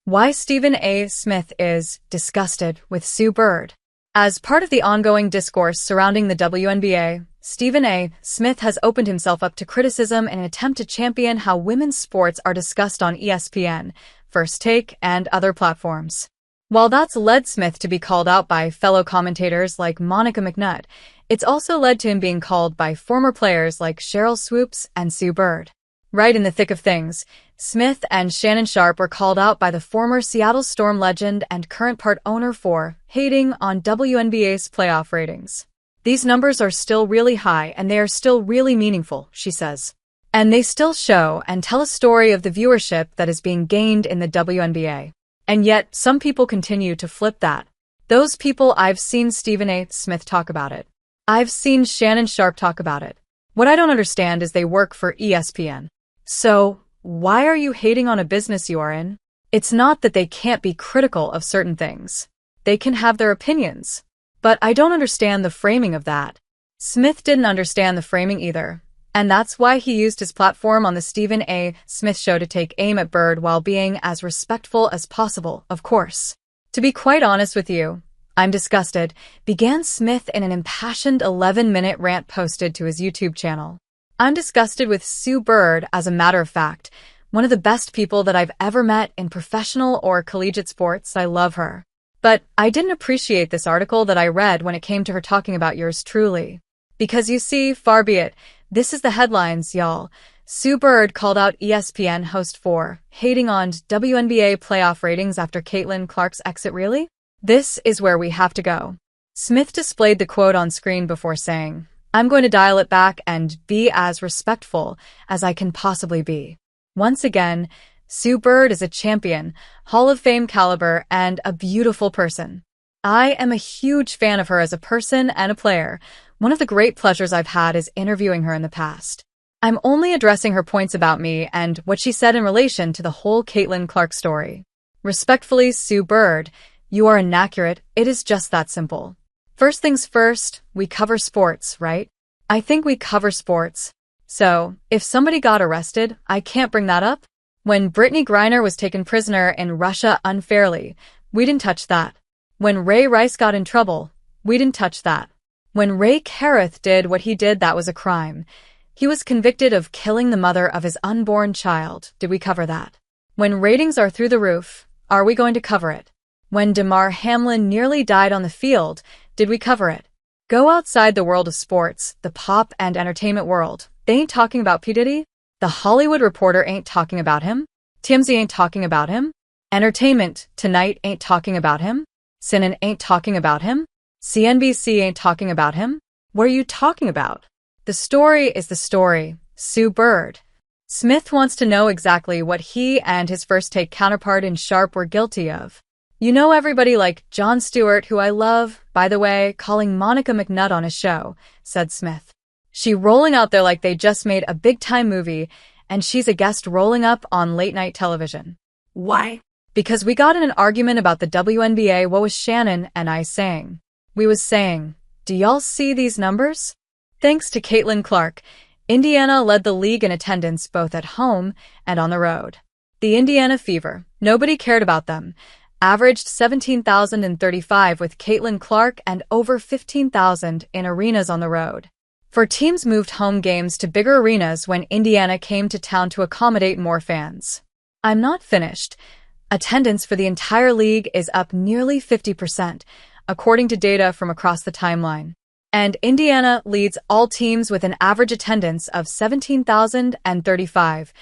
Why Stephen A. Smith is disgusted with Sue Bird. As part of the ongoing discourse surrounding the WNBA, Stephen A. Smith has opened himself up to criticism in an attempt to champion how women's sports are discussed on ESPN, First Take, and other platforms. While that's led Smith to be called out by fellow commentators like Monica McNutt, it's also led to him being called by former players like Sheryl Swoopes and Sue Bird. Right in the thick of things, Smith and Shannon Sharpe were called out by the former Seattle Storm legend and current part owner for hating on WNBA's playoff ratings. These numbers are still really high and they are still really meaningful, she says. And they still show and tell a story of the viewership that is being gained in the WNBA. And yet, some people continue to flip that. Those people, I've seen Stephen A. Smith talk about it. I've seen Shannon Sharpe talk about it. What I don't understand is they work for ESPN. So, why are you hating on a business you are in? It's not that they can't be critical of certain things. They can have their opinions. But I don't understand the framing of that. Smith didn't understand the framing either. And that's why he used his platform on the Stephen A. Smith Show to take aim at Bird while being as respectful as possible, of course. To be quite honest with you, I'm disgusted, began Smith in an impassioned 11-minute rant posted to his YouTube channel. I'm disgusted with Sue Bird, as a matter of fact, one of the best people that I've ever met in professional or collegiate sports. I love her. But I didn't appreciate this article that I read when it came to her talking about yours truly. Because you see, far be it, this is the headlines, y'all. Sue Bird called out ESPN host for hating on WNBA playoff ratings after Caitlin Clark's exit. Really? This is where we have to go. Smith displayed the quote on screen before saying, I'm going to dial it back and be as respectful as I can possibly be. Once again, Sue Bird is a champion, Hall of Fame caliber, and a beautiful person. I am a huge fan of her as a person and a player. One of the great pleasures I've had is interviewing her in the past. I'm only addressing her points about me and what she said in relation to the whole Caitlin Clark story. Respectfully, Sue Bird, you are inaccurate. It is just that simple. First things first, we cover sports, right? I think we cover sports. So, if somebody got arrested, I can't bring that up. When Brittany Griner was taken prisoner in Russia unfairly, we didn't touch that. When Ray Rice got in trouble, we didn't touch that. When Ray Kareth did what he did, that was a crime. He was convicted of killing the mother of his unborn child. Did we cover that? When ratings are through the roof, are we going to cover it? When Damar Hamlin nearly died on the field, did we cover it? Go outside the world of sports, the pop and entertainment world. They ain't talking about P. Diddy. The Hollywood Reporter ain't talking about him. TMZ ain't talking about him. Entertainment Tonight ain't talking about him. CNN ain't talking about him. CNBC ain't talking about him. What are you talking about? The story is the story. Sue Bird. Smith wants to know exactly what he and his First Take counterpart in Sharpe were guilty of. You know, everybody like Jon Stewart, who I love, by the way, calling Monica McNutt on his show, said Smith. She rolling out there like they just made a big-time movie, and she's a guest rolling up on late-night television. Why? Because we got in an argument about the WNBA. What was Shannon and I saying? We was saying, do y'all see these numbers? Thanks to Caitlin Clark, Indiana led the league in attendance both at home and on the road. The Indiana Fever, nobody cared about them, averaged 17,035 with Caitlin Clark and over 15,000 in arenas on the road. For teams moved home games to bigger arenas when Indiana came to town to accommodate more fans. I'm not finished. Attendance for the entire league is up nearly 50%, according to data from across the timeline. And Indiana leads all teams with an average attendance of 17,035,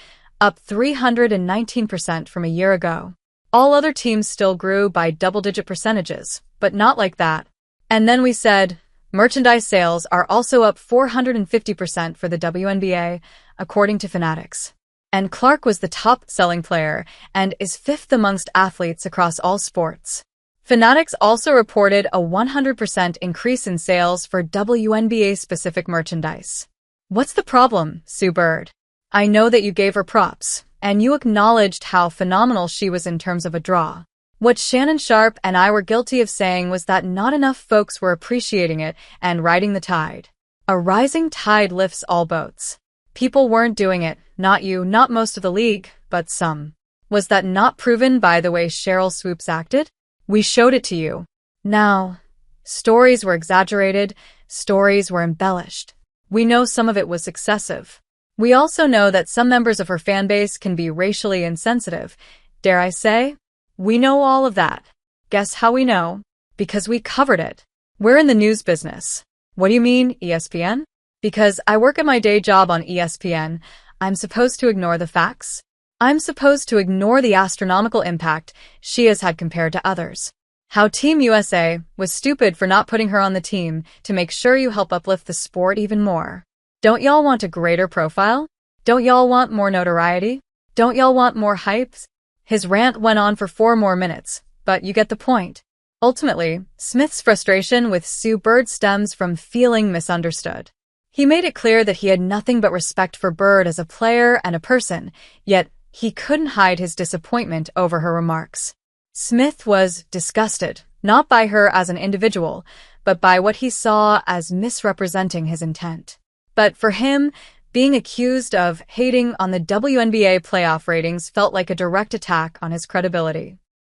up 319% from a year ago. All other teams still grew by double-digit percentages, but not like that. And then we said, merchandise sales are also up 450% for the WNBA, according to Fanatics. And Clark was the top-selling player and is fifth amongst athletes across all sports. Fanatics also reported a 100% increase in sales for WNBA-specific merchandise. What's the problem, Sue Bird? I know that you gave her props, and you acknowledged how phenomenal she was in terms of a draw. What Shannon Sharpe and I were guilty of saying was that not enough folks were appreciating it and riding the tide. A rising tide lifts all boats. People weren't doing it, not you, not most of the league, but some. Was that not proven by the way Cheryl Swoops acted? We showed it to you. Now, stories were exaggerated, stories were embellished. We know some of it was excessive. We also know that some members of her fanbase can be racially insensitive. Dare I say? We know all of that. Guess how we know? Because we covered it. We're in the news business. What do you mean, ESPN? Because I work at my day job on ESPN, I'm supposed to ignore the facts? I'm supposed to ignore the astronomical impact she has had compared to others. How Team USA was stupid for not putting her on the team to make sure you help uplift the sport even more. Don't y'all want a greater profile? Don't y'all want more notoriety? Don't y'all want more hypes? His rant went on for 4 more minutes, but you get the point. Ultimately, Smith's frustration with Sue Bird stems from feeling misunderstood. He made it clear that he had nothing but respect for Bird as a player and a person, yet he couldn't hide his disappointment over her remarks. Smith was disgusted, not by her as an individual, but by what he saw as misrepresenting his intent. But for him, being accused of hating on the WNBA playoff ratings felt like a direct attack on his credibility.